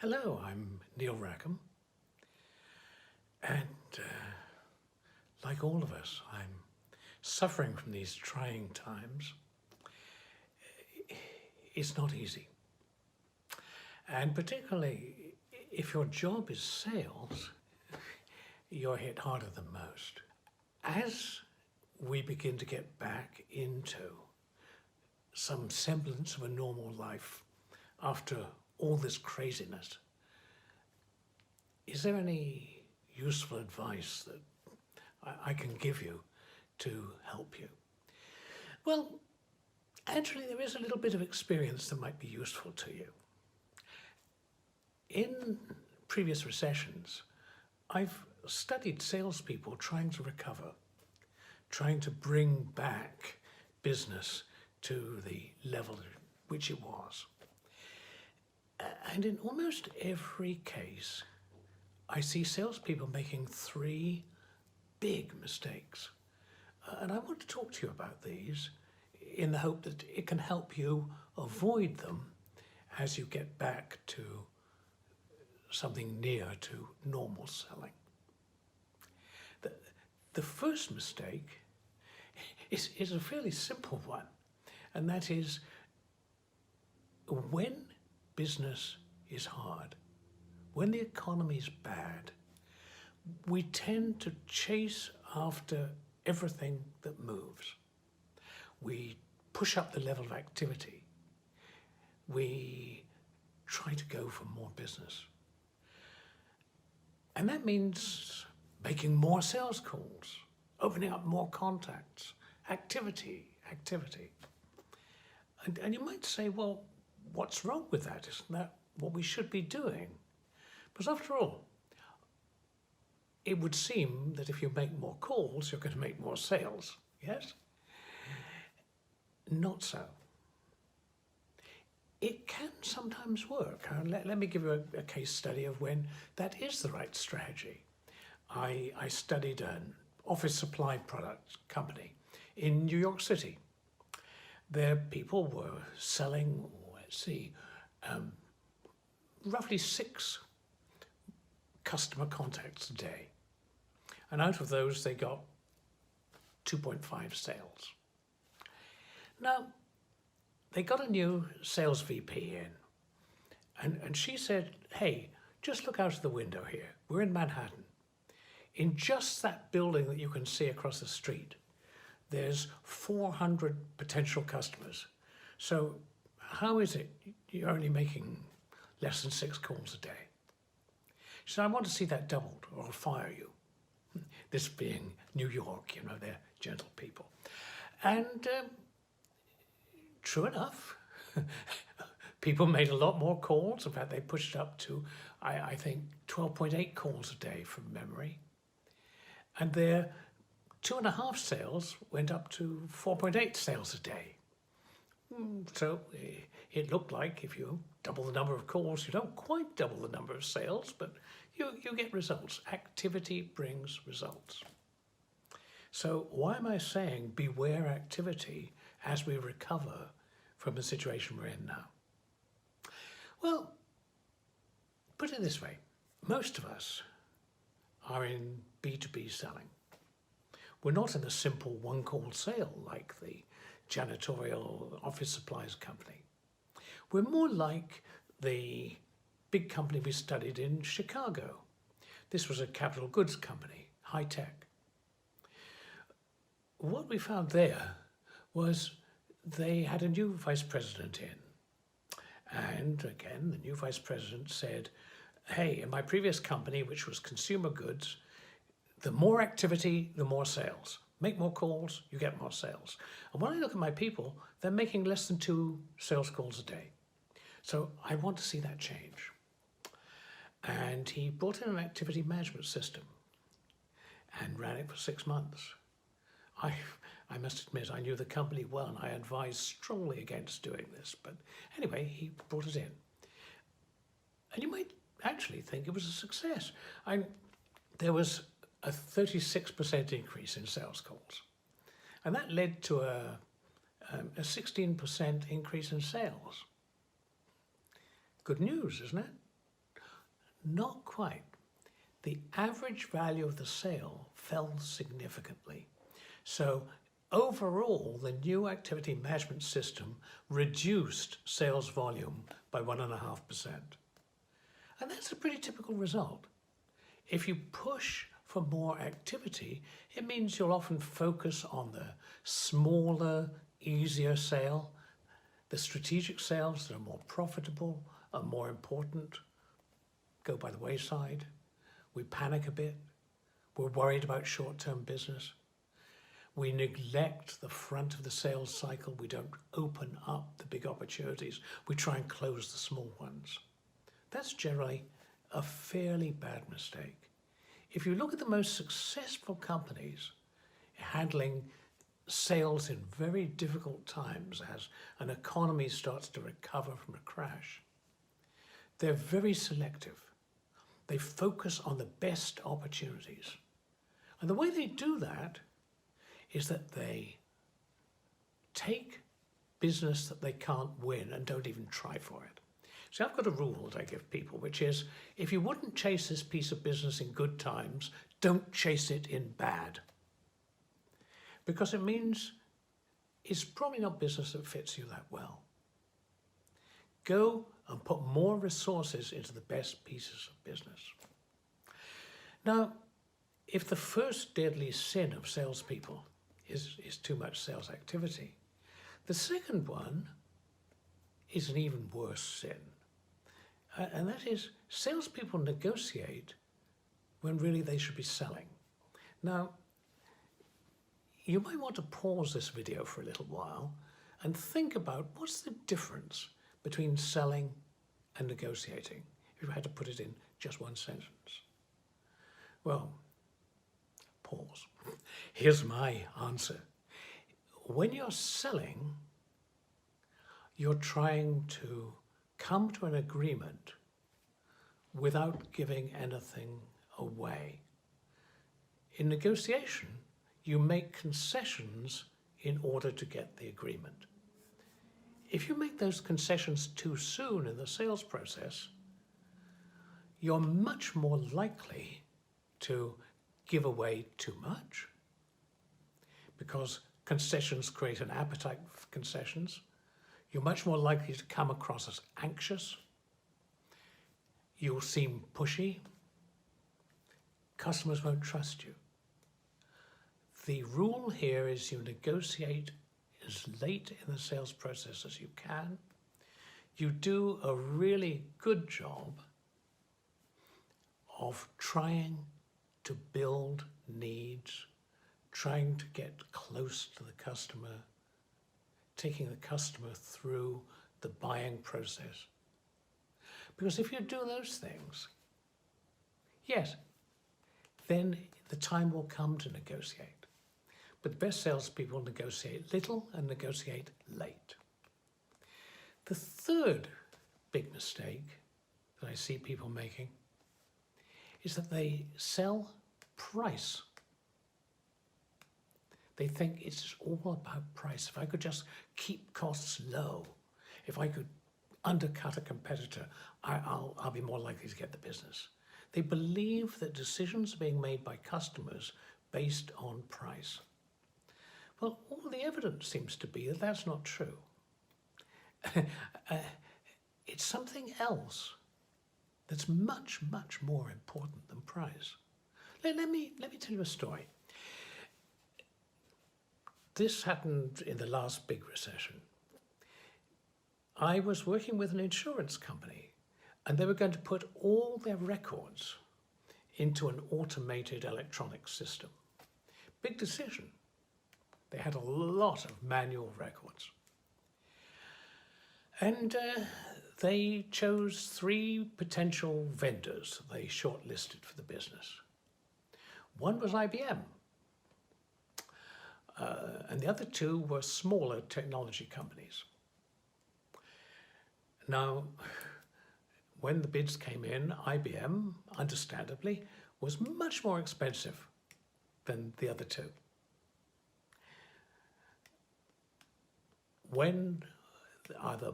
Hello, I'm Neil Rackham, and like all of us, I'm suffering from these trying times. It's not easy, and particularly if your job is sales, you're hit harder than most. As we begin to get back into some semblance of a normal life after all this craziness, is there any useful advice that I can give you to help you? Well, actually, there is a little bit of experience that might be useful to you. In previous recessions, I've studied salespeople trying to recover, trying to bring back business to the level at which it was. And in almost every case, I see salespeople making three big mistakes. And I want to talk to you about these in the hope that it can help you avoid them as you get back to something near to normal selling. The first mistake is a fairly simple one, and that is when business is hard, when the economy is bad, we tend to chase after everything that moves. We push up the level of activity. We try to go for more business. And that means making more sales calls, opening up more contacts, activity. And you might say, well, what's wrong with that? Isn't that what we should be doing? Because after all, it would seem that if you make more calls, you're going to make more sales, yes? Not so. It can sometimes work. Let me give you a case study of when that is the right strategy. I studied an office supply product company in New York City. Their people were selling, roughly 6 customer contacts a day. And out of those, they got 2.5 sales. Now, they got a new sales VP in, and she said, hey, just look out of the window here. We're in Manhattan. In just that building that you can see across the street, there's 400 potential customers. So how is it you're only making less than 6 calls a day? She said, I want to see that doubled or I'll fire you. This being New York, they're gentle people. And true enough, people made a lot more calls. In fact, they pushed it up to, I think, 12.8 calls a day from memory. And their 2.5 sales went up to 4.8 sales a day. So it looked like if you double the number of calls, you don't quite double the number of sales, but you get results. Activity brings results. So why am I saying beware activity as we recover from the situation we're in now? Well, put it this way. Most of us are in B2B selling. We're not in a simple one-call sale like the janitorial office supplies company. We're more like the big company we studied in Chicago. This was a capital goods company, high tech. What we found there was they had a new vice president in. And again, the new vice president said, hey, in my previous company, which was consumer goods, the more activity, the more sales. Make more calls, you get more sales. And when I look at my people, they're making less than 2 sales calls a day. So I want to see that change. And he brought in an activity management system and ran it for 6 months. I must admit, I knew the company well and I advised strongly against doing this. But anyway, he brought it in. And you might actually think it was a success. There was a 36% increase in sales calls. And that led to a 16% increase in sales. Good news, isn't it? Not quite. The average value of the sale fell significantly. So overall, the new activity management system reduced sales volume by 1.5%. And that's a pretty typical result. If you push for more activity, it means you'll often focus on the smaller, easier sale. The strategic sales that are more profitable, are more important, go by the wayside. We panic a bit. We're worried about short-term business. We neglect the front of the sales cycle. We don't open up the big opportunities. We try and close the small ones. That's generally a fairly bad mistake. If you look at the most successful companies handling sales in very difficult times as an economy starts to recover from a crash, they're very selective. They focus on the best opportunities. And the way they do that is that they take business that they can't win and don't even try for it. So I've got a rule that I give people, which is, if you wouldn't chase this piece of business in good times, don't chase it in bad. Because it means it's probably not business that fits you that well. Go and put more resources into the best pieces of business. Now, if the first deadly sin of salespeople is too much sales activity, the second one is an even worse sin. And that is, salespeople negotiate when really they should be selling. Now, you might want to pause this video for a little while and think about what's the difference between selling and negotiating, if you had to put it in just one sentence. Well, pause. Here's my answer. When you're selling, you're trying to come to an agreement without giving anything away. In negotiation, you make concessions in order to get the agreement. If you make those concessions too soon in the sales process, you're much more likely to give away too much, because concessions create an appetite for concessions. You're much more likely to come across as anxious. You'll seem pushy. Customers won't trust you. The rule here is you negotiate as late in the sales process as you can. You do a really good job of trying to build needs, trying to get close to the customer, taking the customer through the buying process. Because if you do those things, yes, then the time will come to negotiate. But the best salespeople negotiate little and negotiate late. The third big mistake that I see people making is that they sell price. They think it's all about price. If I could just keep costs low, if I could undercut a competitor, I'll be more likely to get the business. They believe that decisions are being made by customers based on price. Well, all the evidence seems to be that that's not true. It's something else that's much, much more important than price. Let me tell you a story. This happened in the last big recession. I was working with an insurance company, and they were going to put all their records into an automated electronic system. Big decision. They had a lot of manual records. And they chose 3 potential vendors they shortlisted for the business. One was IBM, and the other 2 were smaller technology companies. Now, when the bids came in, IBM, understandably, was much more expensive than the other 2. When the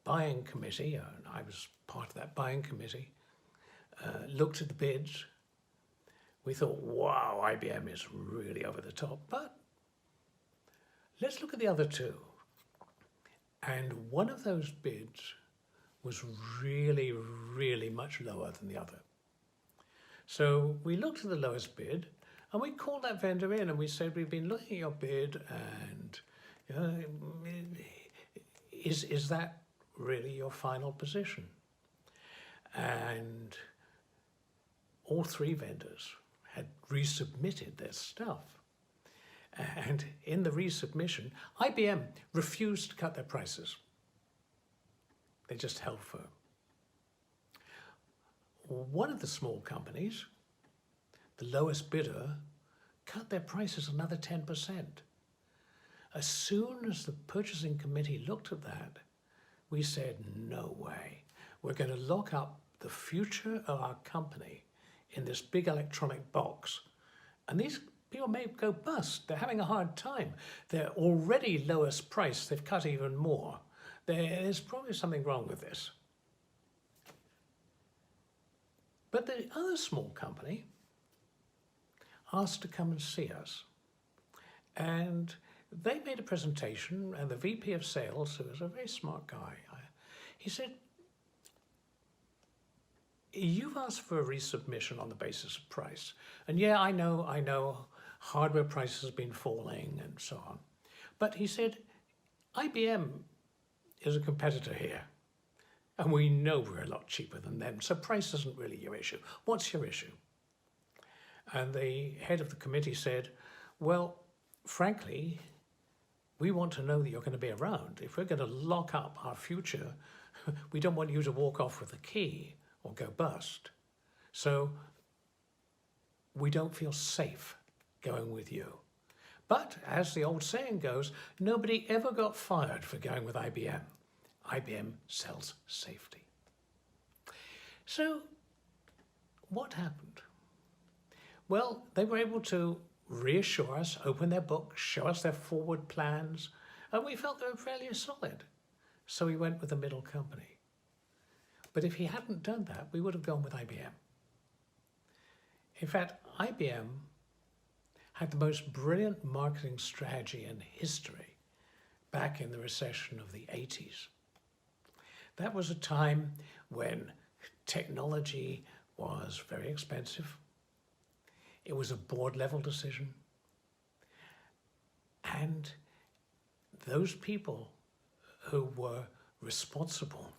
buying committee, and I was part of that buying committee, looked at the bids. We thought, wow, IBM is really over the top. But let's look at the other two. And one of those bids was really, really much lower than the other. So we looked at the lowest bid and we called that vendor in and we said, we've been looking at your bid and is that really your final position? And all three vendors had resubmitted their stuff. And in the resubmission, IBM refused to cut their prices. They just held firm. One of the small companies, the lowest bidder, cut their prices another 10%. As soon as the purchasing committee looked at that, we said, no way. We're going to lock up the future of our company in this big electronic box. And these people may go bust. They're having a hard time. They're already lowest price. They've cut even more. There's probably something wrong with this. But the other small company asked to come and see us. And they made a presentation, and the VP of sales, who was a very smart guy, he said, you've asked for a resubmission on the basis of price. And yeah, I know hardware prices have been falling and so on. But he said, IBM is a competitor here. And we know we're a lot cheaper than them, so price isn't really your issue. What's your issue? And the head of the committee said, well, frankly, we want to know that you're going to be around. If we're going to lock up our future, we don't want you to walk off with the key or go bust. So we don't feel safe going with you. But as the old saying goes, nobody ever got fired for going with IBM. IBM sells safety. So what happened? Well, they were able to reassure us, open their books, show us their forward plans, and we felt they were fairly solid. So we went with the middle company. But if he hadn't done that, we would have gone with IBM. In fact, IBM had the most brilliant marketing strategy in history back in the recession of the 80s. That was a time when technology was very expensive. It was a board-level decision. And those people who were responsible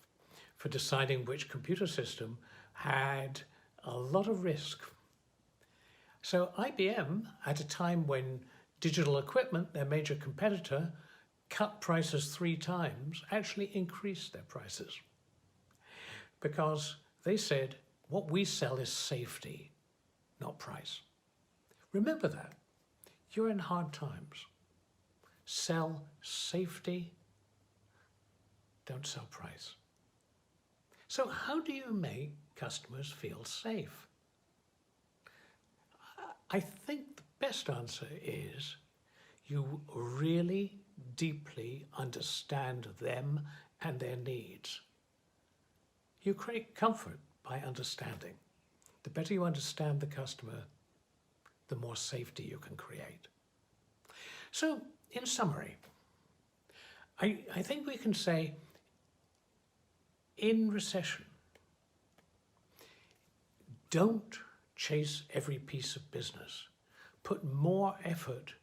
for deciding which computer system had a lot of risk. So IBM, at a time when Digital Equipment, their major competitor, cut prices 3 times, actually increased their prices. Because they said, what we sell is safety, not price. Remember that. You're in hard times. Sell safety, don't sell price. So how do you make customers feel safe? I think the best answer is you really deeply understand them and their needs. You create comfort by understanding. The better you understand the customer, the more safety you can create. So, in summary, I think we can say, in recession, don't chase every piece of business. Put more effort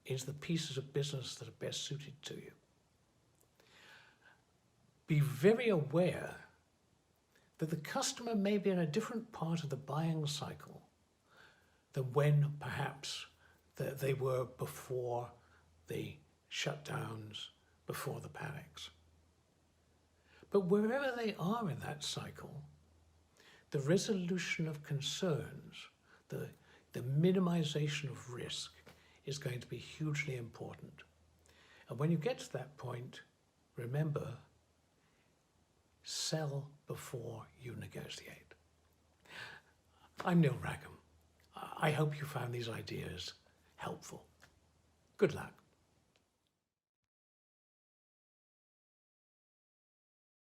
into the pieces of business that are best suited to you. Be very aware that the customer may be in a different part of the buying cycle than when perhaps they were before the shutdowns, before the panics. But wherever they are in that cycle, the resolution of concerns, the minimization of risk is going to be hugely important. And when you get to that point, remember, sell before you negotiate. I'm Neil Rackham. I hope you found these ideas helpful. Good luck.